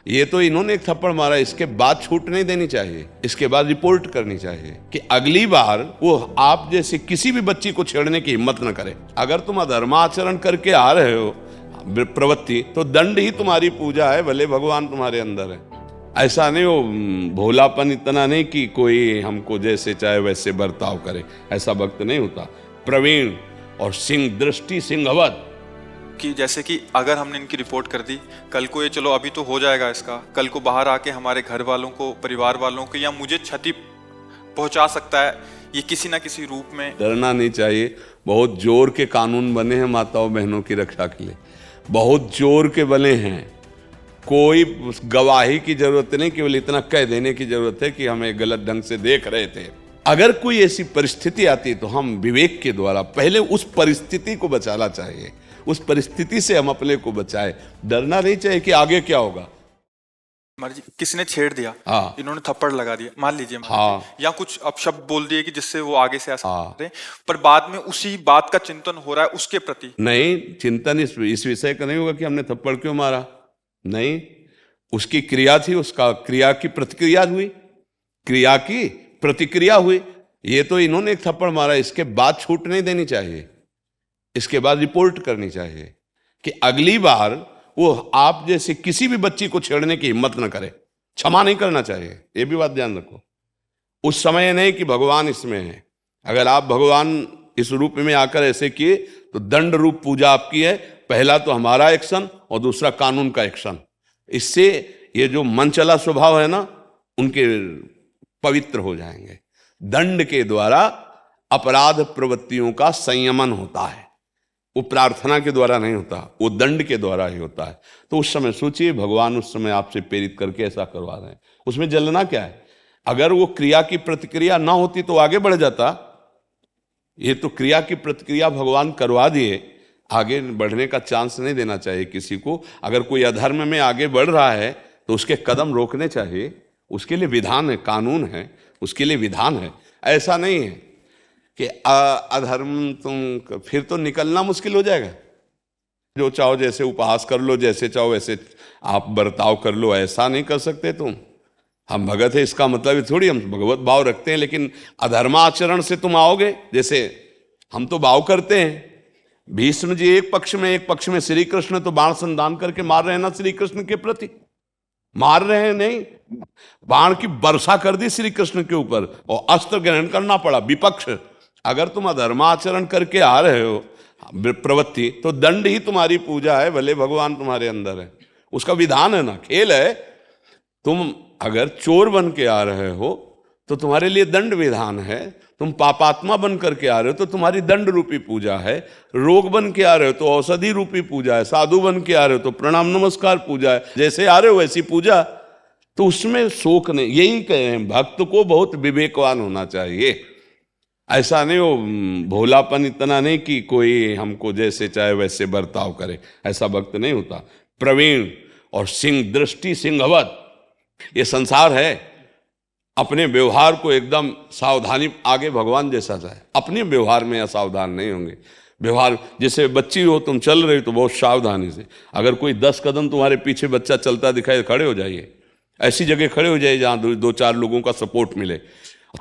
ये तो इन्होंने एक थप्पड़ मारा, इसके बाद छूट नहीं देनी चाहिए, इसके बाद रिपोर्ट करनी चाहिए कि अगली बार वो आप जैसे किसी भी बच्ची को छेड़ने की हिम्मत न करे। अगर तुम अधर्माचरण करके आ रहे हो प्रवृत्ति, तो दंड ही तुम्हारी पूजा है, भले भगवान तुम्हारे अंदर है। ऐसा नहीं हो भोलापन इतना नहीं कि कोई हमको जैसे चाहे वैसे बर्ताव करे, ऐसा वक्त नहीं होता। प्रवीण और सिंह दृष्टि सिंहवत, कि जैसे कि अगर हमने इनकी रिपोर्ट कर दी, कल को ये चलो अभी तो हो जाएगा इसका, कल को बाहर आके हमारे घर वालों को, परिवार वालों को या मुझे क्षति पहुंचा सकता है ये किसी ना किसी रूप में। डरना नहीं चाहिए। बहुत जोर के कानून बने हैं माताओं बहनों की रक्षा के लिए, बहुत जोर के बने हैं। कोई गवाही की जरूरत नहीं, केवल इतना कह देने की जरूरत है कि हमें गलत ढंग से देख रहे थे। अगर कोई ऐसी परिस्थिति आती तो हम विवेक के द्वारा पहले उस परिस्थिति को बचाना चाहिए, उस परिस्थिति से हम अपने को बचाए। डरना नहीं चाहिए कि आगे क्या होगा। जी किसी ने छेड़ दिया, हाँ, इन्होंने थप्पड़ लगा दिया मान लीजिए, हाँ, या कुछ अपशब्द बोल दिए कि जिससे वो आगे से ऐसा करे, पर बाद में उसी बात का चिंतन हो रहा है उसके प्रति। नहीं, चिंतन इस विषय का नहीं होगा कि हमने थप्पड़ क्यों मारा। नहीं, उसकी क्रिया थी, उसका क्रिया की प्रतिक्रिया हुई, क्रिया की प्रतिक्रिया हुई। ये तो इन्होंने एक थप्पड़ मारा, इसके बाद छूट नहीं देनी चाहिए, इसके बाद रिपोर्ट करनी चाहिए कि अगली बार वो आप जैसे किसी भी बच्ची को छेड़ने की हिम्मत न करे। क्षमा नहीं करना चाहिए, ये भी बात ध्यान रखो। उस समय नहीं कि भगवान इसमें है। अगर आप भगवान इस रूप में आकर ऐसे किए तो दंड रूप पूजा आपकी है। पहला तो हमारा एक्शन और दूसरा कानून का एक्शन। इससे ये जो मन चला स्वभाव है ना, उनके पवित्र हो जाएंगे। दंड के द्वारा अपराध प्रवृत्तियों का संयमन होता है, वो प्रार्थना के द्वारा नहीं होता, वो दंड के द्वारा ही होता है। तो उस समय सोचिए, भगवान उस समय आपसे प्रेरित करके ऐसा करवा रहे हैं, उसमें जलना क्या है। अगर वो क्रिया की प्रतिक्रिया ना होती तो आगे बढ़ जाता। ये तो क्रिया की प्रतिक्रिया भगवान करवा दिए, आगे बढ़ने का चांस नहीं देना चाहिए किसी को। अगर कोई अधर्म में आगे बढ़ रहा है तो उसके कदम रोकने चाहिए, उसके लिए विधान है, कानून है, उसके लिए विधान है। ऐसा नहीं है कि अधर्म तुम फिर तो निकलना मुश्किल हो जाएगा। जो चाहो जैसे उपहास कर लो, जैसे चाहो वैसे आप बर्ताव कर लो, ऐसा नहीं कर सकते तुम। हम भगत है इसका मतलब थोड़ी हम भगवत भाव रखते हैं, लेकिन अधर्माचरण से तुम आओगे। जैसे हम तो भाव करते हैं, भीष्म जी एक पक्ष में श्री कृष्ण तो बाण संधान करके मार रहे हैं ना, श्री कृष्ण के प्रति मार रहे हैं, नहीं, बाण की वर्षा कर दी श्री कृष्ण के ऊपर और अस्त्र ग्रहण करना पड़ा विपक्ष। अगर तुम अधर्माचरण करके आ रहे हो प्रवृत्ति, तो दंड ही तुम्हारी पूजा है, भले भगवान तुम्हारे अंदर है। उसका विधान है ना, खेल है। तुम अगर चोर बन के आ रहे हो तो तुम्हारे लिए दंड विधान है। तुम पापात्मा बन करके आ रहे हो तो तुम्हारी दंड रूपी पूजा है। रोग बन के आ रहे हो तो औषधि रूपी पूजा है। साधु बन के आ रहे हो तो प्रणाम नमस्कार पूजा है। जैसे आ रहे हो वैसी पूजा, तो उसमें शोक नहीं। यही कह रहे हैं, भक्त को बहुत विवेकवान होना चाहिए। ऐसा नहीं हो भोलापन इतना नहीं कि कोई हमको जैसे चाहे वैसे बर्ताव करे, ऐसा वक्त नहीं होता। प्रवीण और सिंह दृष्टि सिंहवत, ये संसार है। अपने व्यवहार को एकदम सावधानी, आगे भगवान जैसा चाहे, अपने व्यवहार में असावधान नहीं होंगे। व्यवहार जैसे बच्ची हो, तुम चल रही हो तो बहुत सावधानी से। अगर कोई 10 कदम तुम्हारे पीछे बच्चा चलता दिखाए, खड़े हो जाइए, ऐसी जगह खड़े हो जाइए जहां 2-4 लोगों का सपोर्ट मिले।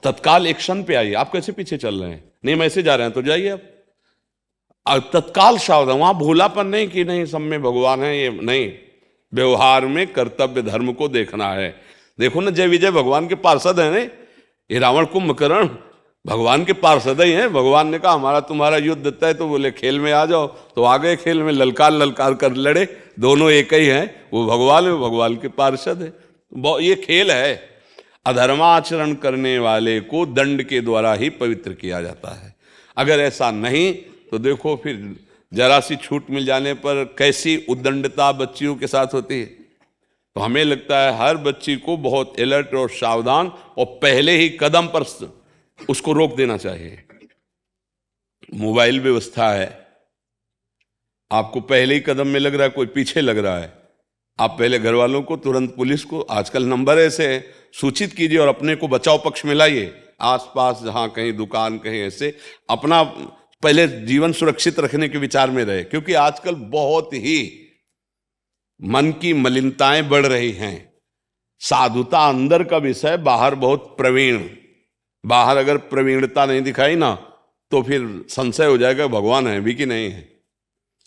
तत्काल एक्शन पे आइए। आप कैसे पीछे चल रहे हैं, नहीं हम ऐसे जा रहे हैं तो जाइए आप। तत्काल सावधान, वहां भोलापन नहीं कि नहीं सब में भगवान है, ये नहीं। व्यवहार में कर्तव्य धर्म को देखना है। देखो ना, जय विजय भगवान के पार्षद है। ये रावण कुंभकर्ण भगवान के पार्षद ही हैं। भगवान ने कहा हमारा तुम्हारा युद्ध देता है, तो बोले खेल में आ जाओ, तो आ गए खेल में, ललकार कर लड़े। दोनों एक ही हैं, वो भगवान है, भगवान के पार्षद है। ये खेल है। अधर्माचरण करने वाले को दंड के द्वारा ही पवित्र किया जाता है। अगर ऐसा नहीं तो देखो फिर जरा सी छूट मिल जाने पर कैसी उद्दंडता बच्चियों के साथ होती है। तो हमें लगता है हर बच्ची को बहुत अलर्ट और सावधान और पहले ही कदम पर उसको रोक देना चाहिए। मोबाइल व्यवस्था है, आपको पहले ही कदम में लग रहा है कोई पीछे लग रहा है, आप पहले घर वालों को, तुरंत पुलिस को, आजकल नंबर ऐसे है, सूचित कीजिए और अपने को बचाव पक्ष में लाइए। आसपास जहां कहीं दुकान कहीं ऐसे, अपना पहले जीवन सुरक्षित रखने के विचार में रहे, क्योंकि आजकल बहुत ही मन की मलिनताएं बढ़ रही हैं। साधुता अंदर का विषय, बाहर बहुत प्रवीण। बाहर अगर प्रवीणता नहीं दिखाई ना तो फिर संशय हो जाएगा भगवान है भी कि नहीं है।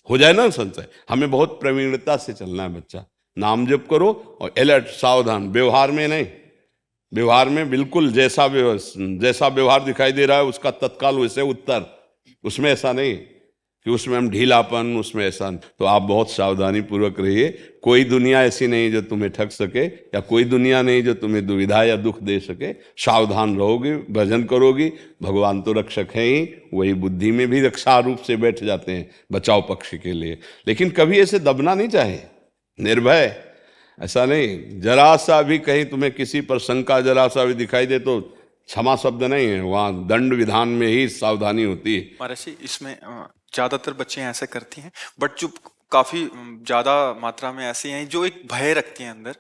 हो जाए ना संशय। हमें बहुत प्रवीणता से चलना है बच्चा। नाम जप करो और अलर्ट, सावधान। व्यवहार में नहीं, व्यवहार में बिल्कुल जैसा व्यवहार दिखाई दे रहा है उसका तत्काल वैसे उत्तर। उसमें ऐसा नहीं कि उसमें हम ढीलापन, उसमें ऐसा नहीं। तो आप बहुत सावधानी पूर्वक रहिए। कोई दुनिया ऐसी नहीं जो तुम्हें ठग सके, या कोई दुनिया नहीं जो तुम्हें दुविधा या दुख दे सके। सावधान रहोगे, भजन करोगी, भगवान तो रक्षक है ही, वही बुद्धि में भी रक्षा रूप से बैठ जाते हैं बचाव पक्ष के लिए। लेकिन कभी ऐसे दबना नहीं चाहिए, निर्भय। ऐसा नहीं, जरा सा भी कहीं तुम्हें किसी पर शंका जरा सा भी दिखाई दे तो क्षमा शब्द नहीं है, वहाँ दंड विधान में ही सावधानी होती है। महाराज जी, इसमें ज्यादातर बच्चे ऐसे करती हैं, बट जो काफी ज्यादा मात्रा में ऐसी हैं जो एक भय रखती हैं अंदर,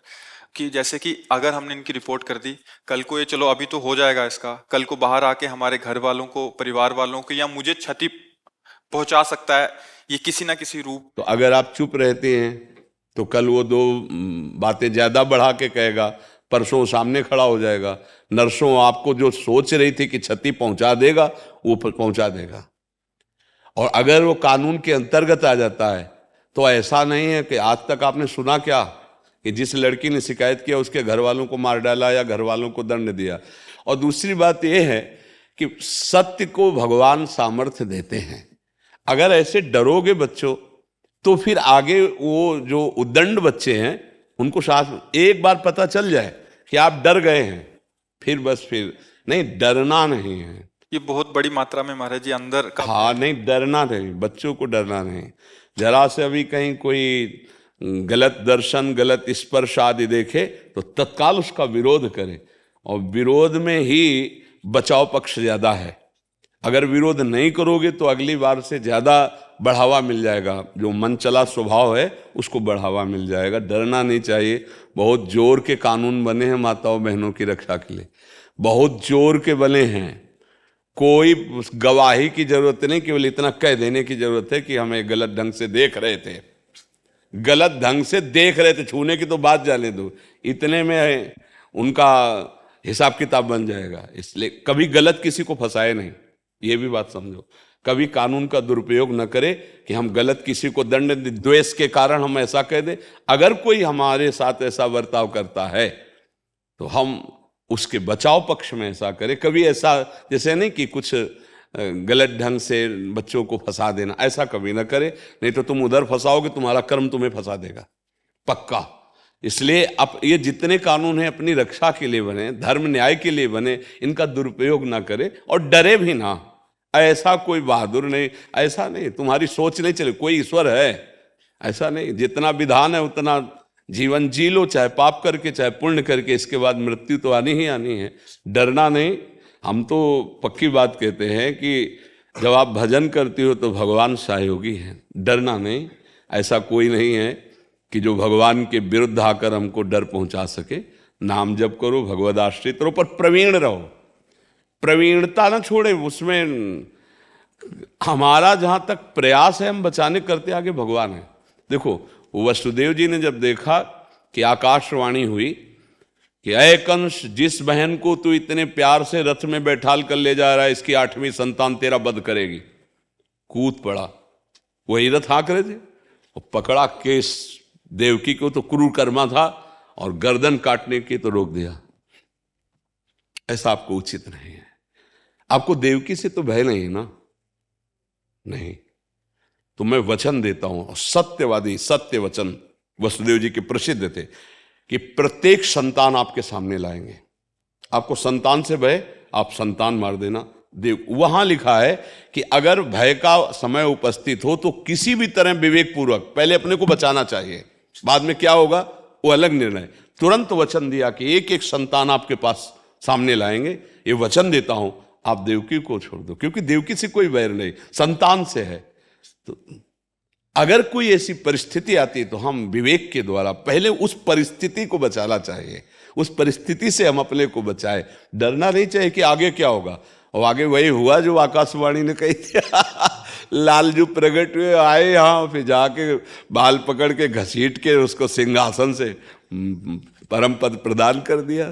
कि जैसे कि अगर हमने इनकी रिपोर्ट कर दी, कल को ये चलो अभी तो हो जाएगा इसका, कल को बाहर आके हमारे घर वालों को, परिवार वालों को या मुझे क्षति पहुंचा सकता है ये किसी ना किसी रूप। तो अगर आप चुप रहते हैं तो कल वो दो बातें ज्यादा बढ़ा के कहेगा, परसों सामने खड़ा हो जाएगा। नरसों आपको जो सोच रही थी कि क्षति पहुंचा देगा वो पहुंचा देगा। और अगर वो कानून के अंतर्गत आ जाता है तो ऐसा नहीं है कि आज तक आपने सुना क्या कि जिस लड़की ने शिकायत किया उसके घर वालों को मार डाला या घर वालों को दंड दिया। और दूसरी बात यह है कि सत्य को भगवान सामर्थ्य देते हैं। अगर ऐसे डरोगे बच्चों तो फिर आगे वो जो उद्दंड बच्चे हैं उनको साथ एक बार पता चल जाए कि आप डर गए हैं, फिर बस फिर नहीं, डरना नहीं है। ये बहुत बड़ी मात्रा में महाराज जी अंदर का। हाँ, नहीं डरना नहीं, बच्चों को डरना नहीं। जरा से अभी कहीं कोई गलत दर्शन, गलत स्पर्श आदि देखे तो तत्काल उसका विरोध करे। और विरोध में ही बचाव पक्ष ज्यादा है। अगर विरोध नहीं करोगे तो अगली बार से ज्यादा बढ़ावा मिल जाएगा। जो मन चला स्वभाव है उसको बढ़ावा मिल जाएगा। डरना नहीं चाहिए। बहुत जोर के कानून बने हैं माताओं बहनों की रक्षा के लिए, बहुत जोर के बने हैं। कोई गवाही की जरूरत नहीं, केवल इतना कह देने की जरूरत है कि हमें गलत ढंग से देख रहे थे, गलत ढंग से देख रहे थे, छूने की तो बात जाने दो, इतने में उनका हिसाब किताब बन जाएगा। इसलिए कभी गलत किसी को फंसाए नहीं, ये भी बात समझो। कभी कानून का दुरुपयोग न करे कि हम गलत किसी को दंड, द्वेष के कारण हम ऐसा कह दें। अगर कोई हमारे साथ ऐसा बर्ताव करता है तो हम उसके बचाव पक्ष में ऐसा करें। कभी ऐसा जैसे नहीं कि कुछ गलत ढंग से बच्चों को फंसा देना, ऐसा कभी ना करे। नहीं तो तुम उधर फंसाओगे, तुम्हारा कर्म तुम्हें फंसा देगा पक्का। इसलिए अब ये जितने कानून हैं अपनी रक्षा के लिए बने, धर्म न्याय के लिए बने, इनका दुरुपयोग ना करे और डरे भी ना। ऐसा कोई बहादुर नहीं, ऐसा नहीं, तुम्हारी सोच नहीं चले कोई ईश्वर है, ऐसा नहीं। जितना विधान है उतना जीवन जी लो, चाहे पाप करके चाहे पुण्य करके, इसके बाद मृत्यु तो आनी ही आनी है। डरना नहीं। हम तो पक्की बात कहते हैं कि जब आप भजन करती हो तो भगवान सहयोगी हैं, डरना नहीं। ऐसा कोई नहीं है कि जो भगवान के विरुद्ध आकर हमको डर पहुंचा सके। नाम जप करो, भगवद आश्रित रहो, पर प्रवीण रहो, प्रवीणता ना छोड़े। उसमें हमारा जहां तक प्रयास है हम बचाने करते, आगे भगवान है। देखो वसुदेव जी ने जब देखा कि आकाशवाणी हुई कि अय कंस, जिस बहन को तू इतने प्यार से रथ में बैठाल कर ले जा रहा है, इसकी 8वीं संतान तेरा वध करेगी, कूद पड़ा। वही रथ हाँक रहे थे और पकड़ा केस। देवकी को तो क्रूर कर्मा था और गर्दन काटने की तो रोक दिया। ऐसा आपको उचित नहीं है। आपको देवकी से तो भय नहीं ना, नहीं। तो मैं वचन देता हूं, और सत्यवादी सत्य वचन वसुदेव जी के प्रसिद्ध थे कि प्रत्येक संतान आपके सामने लाएंगे। आपको संतान से भय, आप संतान मार देना। देव वहां लिखा है कि अगर भय का समय उपस्थित हो तो किसी भी तरह विवेक पूर्वक पहले अपने को बचाना चाहिए, बाद में क्या होगा वो अलग निर्णय। तुरंत वचन दिया कि एक एक संतान आपके पास सामने लाएंगे। ये वचन देता हूं, आप देवकी को छोड़ दो, क्योंकि देवकी से कोई वैर नहीं, संतान से है। तो अगर कोई ऐसी परिस्थिति आती है तो हम विवेक के द्वारा पहले उस परिस्थिति को बचाना चाहिए, उस परिस्थिति से हम अपने को बचाए। डरना नहीं चाहिए कि आगे क्या होगा, और आगे वही हुआ जो आकाशवाणी ने कही थी लालजू प्रकट हुए, आए यहाँ, फिर जाके बाल पकड़ के घसीट के उसको सिंहासन से परम पद प्रदान कर दिया।